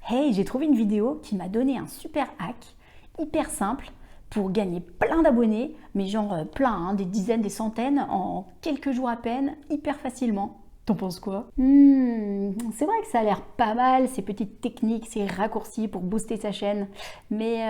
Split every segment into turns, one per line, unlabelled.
Hey, j'ai trouvé une vidéo qui m'a donné un super hack, hyper simple, pour gagner plein d'abonnés, mais genre plein, hein, des dizaines, des centaines, en quelques jours à peine, hyper facilement. T'en penses quoi? C'est vrai que ça a l'air pas mal, ces petites techniques, ces raccourcis pour booster sa chaîne. Mais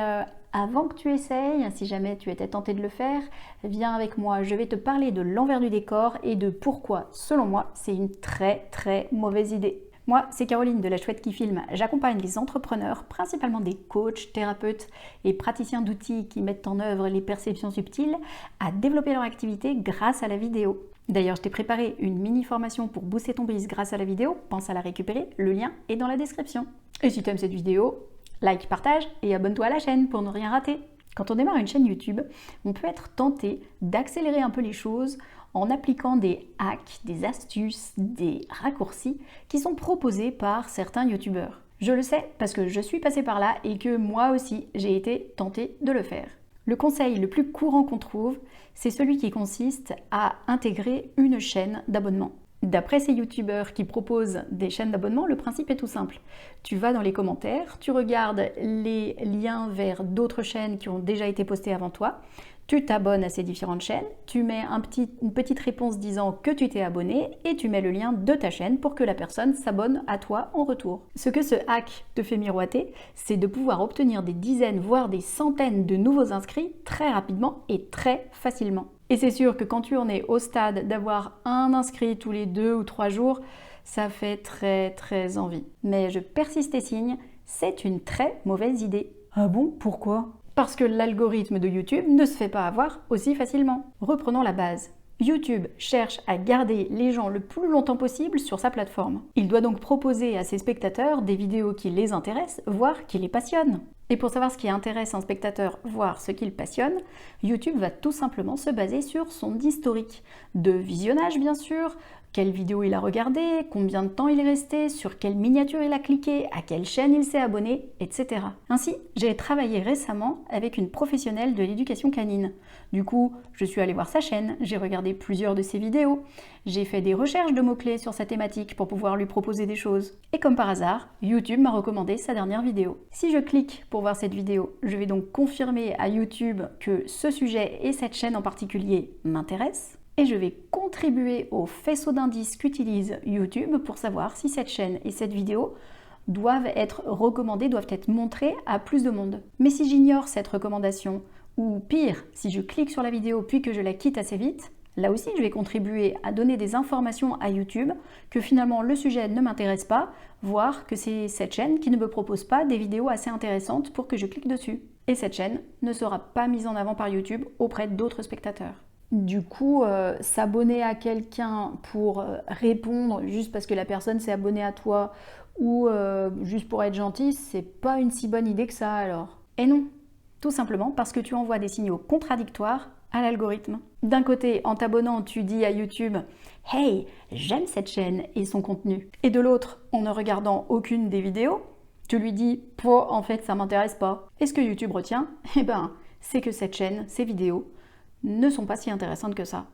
avant que tu essayes, si jamais tu étais tenté de le faire, viens avec moi, je vais te parler de l'envers du décor et de pourquoi, selon moi, c'est une très mauvaise idée. Moi, c'est Caroline de La Chouette qui filme. J'accompagne les entrepreneurs, principalement des coachs, thérapeutes et praticiens d'outils qui mettent en œuvre les perceptions subtiles, à développer leur activité grâce à la vidéo. D'ailleurs, je t'ai préparé une mini formation pour booster ton business grâce à la vidéo. Pense à la récupérer, le lien est dans la description. Et si tu aimes cette vidéo, like, partage et abonne-toi à la chaîne pour ne rien rater. Quand on démarre une chaîne YouTube, on peut être tenté d'accélérer un peu les choses en appliquant des hacks, des astuces, des raccourcis qui sont proposés par certains YouTubeurs. Je le sais parce que je suis passée par là et que moi aussi j'ai été tentée de le faire. Le conseil le plus courant qu'on trouve, c'est celui qui consiste à intégrer une chaîne d'abonnement. D'après ces youtubeurs qui proposent des chaînes d'abonnement, le principe est tout simple. Tu vas dans les commentaires, tu regardes les liens vers d'autres chaînes qui ont déjà été postées avant toi, tu t'abonnes à ces différentes chaînes, tu mets une petite réponse disant que tu t'es abonné et tu mets le lien de ta chaîne pour que la personne s'abonne à toi en retour. Ce que ce hack te fait miroiter, c'est de pouvoir obtenir des dizaines, voire des centaines de nouveaux inscrits très rapidement et très facilement. Et c'est sûr que quand tu en es au stade d'avoir un inscrit tous les 2 ou 3 jours, ça fait très envie. Mais je persiste et signe, c'est une très mauvaise idée. Ah bon? Pourquoi? Parce que l'algorithme de YouTube ne se fait pas avoir aussi facilement. Reprenons la base. YouTube cherche à garder les gens le plus longtemps possible sur sa plateforme. Il doit donc proposer à ses spectateurs des vidéos qui les intéressent, voire qui les passionnent. Et pour savoir ce qui intéresse un spectateur, voire ce qu'il passionne, YouTube va tout simplement se baser sur son historique de visionnage bien sûr, quelle vidéo il a regardé, combien de temps il est resté, sur quelle miniature il a cliqué, à quelle chaîne il s'est abonné, etc. Ainsi, j'ai travaillé récemment avec une professionnelle de l'éducation canine. Du coup, je suis allée voir sa chaîne, j'ai regardé plusieurs de ses vidéos, j'ai fait des recherches de mots-clés sur sa thématique pour pouvoir lui proposer des choses. Et comme par hasard, YouTube m'a recommandé sa dernière vidéo. Si je clique pour voir cette vidéo, je vais donc confirmer à YouTube que ce sujet et cette chaîne en particulier m'intéressent. Et je vais contribuer au faisceau d'indices qu'utilise YouTube pour savoir si cette chaîne et cette vidéo doivent être recommandées, doivent être montrées à plus de monde. Mais si j'ignore cette recommandation, ou pire, si je clique sur la vidéo puis que je la quitte assez vite, là aussi je vais contribuer à donner des informations à YouTube que finalement le sujet ne m'intéresse pas, voire que c'est cette chaîne qui ne me propose pas des vidéos assez intéressantes pour que je clique dessus. Et cette chaîne ne sera pas mise en avant par YouTube auprès d'autres spectateurs. Du coup, s'abonner à quelqu'un pour répondre juste parce que la personne s'est abonnée à toi ou juste pour être gentil, c'est pas une si bonne idée que ça alors. Et non, tout simplement parce que tu envoies des signaux contradictoires à l'algorithme. D'un côté, en t'abonnant, tu dis à YouTube « Hey, j'aime cette chaîne et son contenu ». Et de l'autre, en ne regardant aucune des vidéos, tu lui dis « Pouah, en fait, ça m'intéresse pas ». Et ce que YouTube retient, c'est que cette chaîne, ces vidéos, ne sont pas si intéressantes que ça.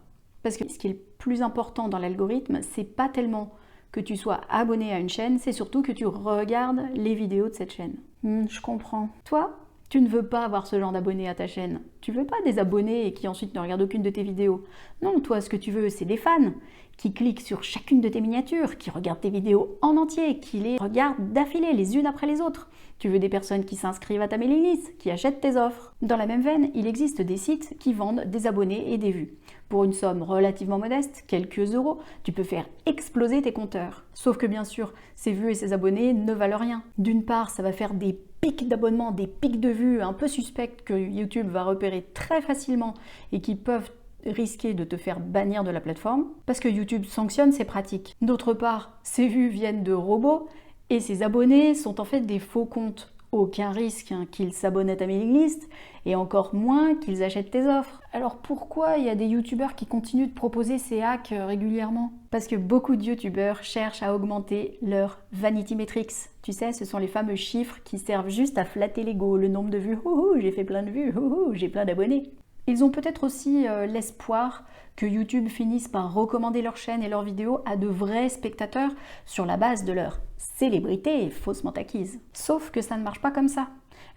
Parce que ce qui est le plus important dans l'algorithme, c'est pas tellement que tu sois abonné à une chaîne, c'est surtout que tu regardes les vidéos de cette chaîne. Je comprends. Toi, tu ne veux pas avoir ce genre d'abonnés à ta chaîne. Tu veux pas des abonnés et qui ensuite ne regardent aucune de tes vidéos. Non, toi, ce que tu veux, c'est des fans qui cliquent sur chacune de tes miniatures, qui regardent tes vidéos en entier, qui les regardent d'affilée les unes après les autres. Tu veux des personnes qui s'inscrivent à ta mailing list, qui achètent tes offres. Dans la même veine, il existe des sites qui vendent des abonnés et des vues. Pour une somme relativement modeste, quelques euros, tu peux faire exploser tes compteurs. Sauf que bien sûr, ces vues et ces abonnés ne valent rien. D'une part, ça va faire des pics d'abonnements, des pics de vues un peu suspects que YouTube va repérer très facilement et qui peuvent risquer de te faire bannir de la plateforme parce que YouTube sanctionne ces pratiques. D'autre part, ces vues viennent de robots et ces abonnés sont en fait des faux comptes. Aucun risque qu'ils s'abonnent à ta mailing list et encore moins qu'ils achètent tes offres. Alors pourquoi il y a des youtubeurs qui continuent de proposer ces hacks régulièrement? Parce que beaucoup de youtubeurs cherchent à augmenter leur vanity metrics. Tu sais, ce sont les fameux chiffres qui servent juste à flatter l'ego, le nombre de vues, j'ai fait plein de vues, j'ai plein d'abonnés. Ils ont peut-être aussi l'espoir que YouTube finisse par recommander leur chaîne et leurs vidéos à de vrais spectateurs sur la base de leur célébrité faussement acquise. Sauf que ça ne marche pas comme ça.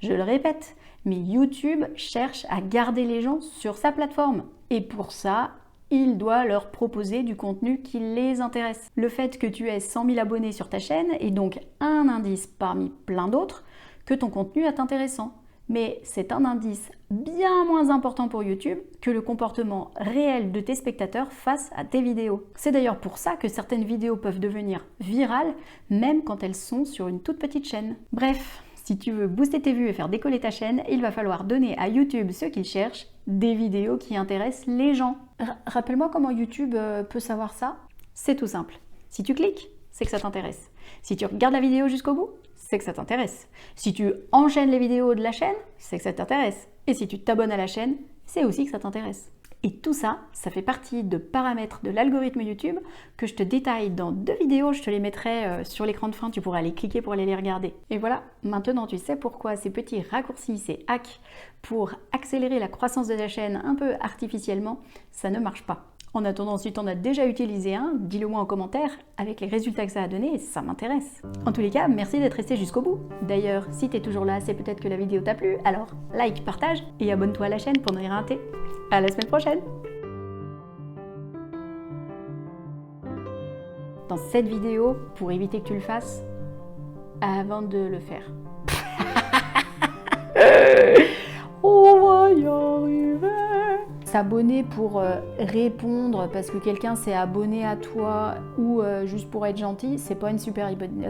Je le répète, mais YouTube cherche à garder les gens sur sa plateforme. Et pour ça, il doit leur proposer du contenu qui les intéresse. Le fait que tu aies 100 000 abonnés sur ta chaîne est donc un indice parmi plein d'autres que ton contenu est intéressant. Mais c'est un indice bien moins important pour YouTube que le comportement réel de tes spectateurs face à tes vidéos. C'est d'ailleurs pour ça que certaines vidéos peuvent devenir virales, même quand elles sont sur une toute petite chaîne. Bref, si tu veux booster tes vues et faire décoller ta chaîne, il va falloir donner à YouTube ce qu'il cherche, des vidéos qui intéressent les gens. Rappelle-moi comment YouTube peut savoir ça? C'est tout simple. Si tu cliques, c'est que ça t'intéresse. Si tu regardes la vidéo jusqu'au bout, c'est que ça t'intéresse. Si tu enchaînes les vidéos de la chaîne, c'est que ça t'intéresse. Et si tu t'abonnes à la chaîne, c'est aussi que ça t'intéresse. Et tout ça, ça fait partie de paramètres de l'algorithme YouTube que je te détaille dans 2 vidéos. Je te les mettrai sur l'écran de fin, tu pourras aller cliquer pour aller les regarder. Et voilà, maintenant tu sais pourquoi ces petits raccourcis, ces hacks pour accélérer la croissance de ta chaîne un peu artificiellement, ça ne marche pas. En attendant, si tu en as déjà utilisé un, dis-le moi en commentaire avec les résultats que ça a donné, ça m'intéresse. En tous les cas, merci d'être resté jusqu'au bout. D'ailleurs, si tu es toujours là, c'est peut-être que la vidéo t'a plu, alors like, partage et abonne-toi à la chaîne pour ne rien rater. À la semaine prochaine! Dans cette vidéo, pour éviter que tu le fasses, avant de le faire. On va y arriver! S'abonner pour répondre parce que quelqu'un s'est abonné à toi ou juste pour être gentil, c'est pas une super bonne idée.